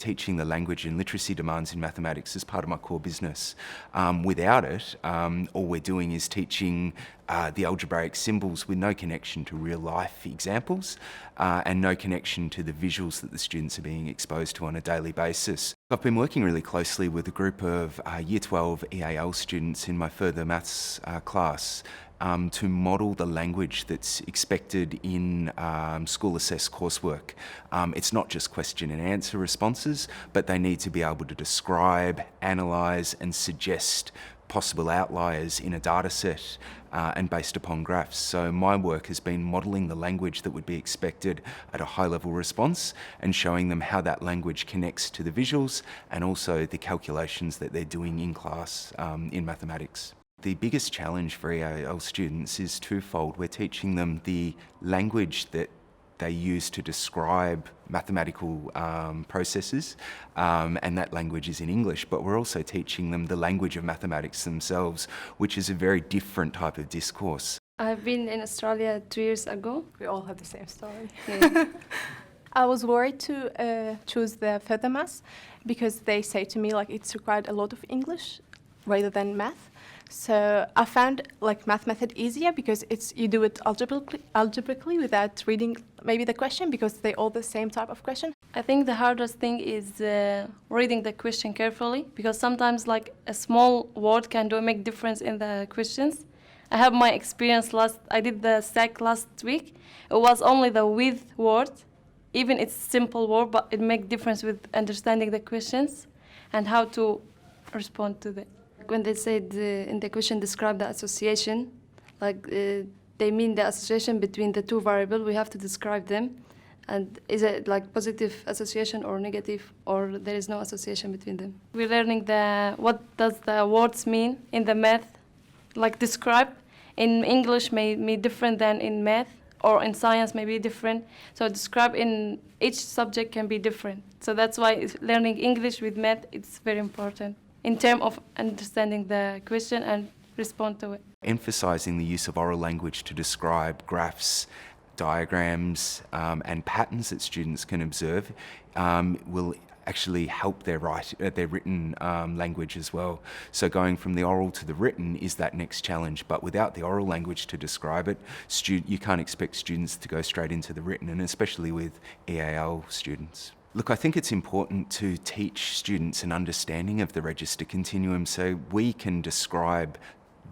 teaching the language and literacy demands in mathematics as part of my core business. Without it, all we're doing is teaching the algebraic symbols with no connection to real life examples and no connection to the visuals that the students are being exposed to on a daily basis. I've been working really closely with a group of Year 12 EAL students in my further maths class to model the language that's expected in school assessed coursework. It's not just question and answer responses, but they need to be able to describe, analyse and suggest possible outliers in a data set and based upon graphs. So my work has been modelling the language that would be expected at a high level response and showing them how that language connects to the visuals and also the calculations that they're doing in class in mathematics. The biggest challenge for EAL students is twofold. We're teaching them the language that they use to describe mathematical processes, and that language is in English, but we're also teaching them the language of mathematics themselves, which is a very different type of discourse. I've been in Australia 2 years ago. We all have the same story. Yeah. I was worried to choose the further maths because they say to me like it's required a lot of English rather than math. So I found like math method easier because you do it algebraically without reading maybe the question because they all the same type of question. I think the hardest thing is reading the question carefully because sometimes like a small word can make difference in the questions. I have my experience I did the SAC last week. It was only the with word, even it's simple word, but it make difference with understanding the questions and how to respond to them. When they said in the question describe the association, they mean the association between the two variables, we have to describe them. And is it like positive association or negative, or there is no association between them? We're learning what does the words mean in the math, like describe. In English may be different than in math, or in science may be different. So describe in each subject can be different. So that's why learning English with math, it's very important in terms of understanding the question and respond to it. Emphasising the use of oral language to describe graphs, diagrams and patterns that students can observe will actually help their written language as well. So going from the oral to the written is that next challenge, but without the oral language to describe it, you can't expect students to go straight into the written, and especially with EAL students. Look, I think it's important to teach students an understanding of the register continuum so we can describe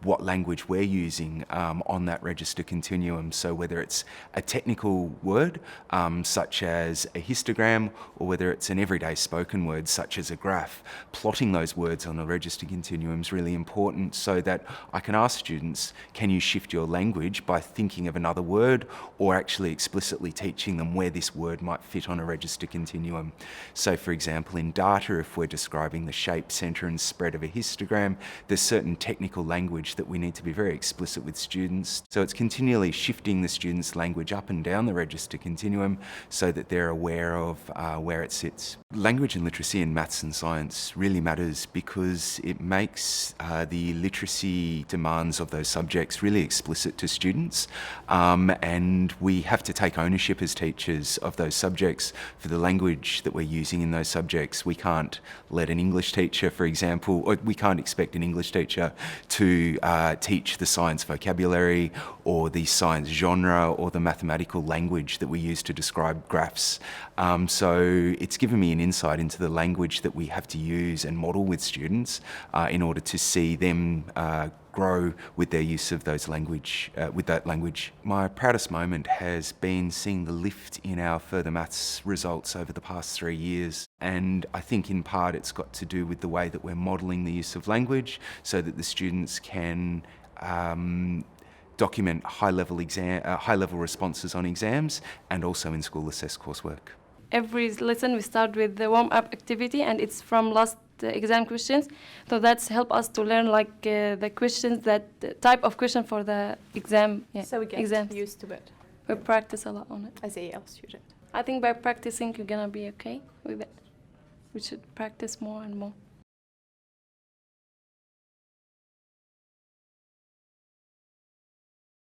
what language we're using on that register continuum. So whether it's a technical word such as a histogram, or whether it's an everyday spoken word such as a graph, plotting those words on a register continuum is really important so that I can ask students, can you shift your language by thinking of another word or actually explicitly teaching them where this word might fit on a register continuum. So for example, in data, if we're describing the shape, centre and spread of a histogram, there's certain technical language that we need to be very explicit with students. So it's continually shifting the students' language up and down the register continuum so that they're aware of where it sits. Language and literacy in maths and science really matters because it makes the literacy demands of those subjects really explicit to students, and we have to take ownership as teachers of those subjects for the language that we're using in those subjects. We can't let an English teacher, for example, or we can't expect an English teacher to teach the science vocabulary or the science genre or the mathematical language that we use to describe graphs. So it's given me an insight into the language that we have to use and model with students in order to see them grow with their use of those with that language. My proudest moment has been seeing the lift in our further maths results over the past 3 years, and I think in part it's got to do with the way that we're modelling the use of language so that the students can document high-level responses on exams and also in school assessed coursework. Every lesson we start with the warm-up activity, and it's from last exam questions. So that's help us to learn the questions, the type of question for the exam. Yeah, so we get used to it. We practice a lot on it. As a EL student. I think by practicing you're gonna be okay with it. We should practice more and more.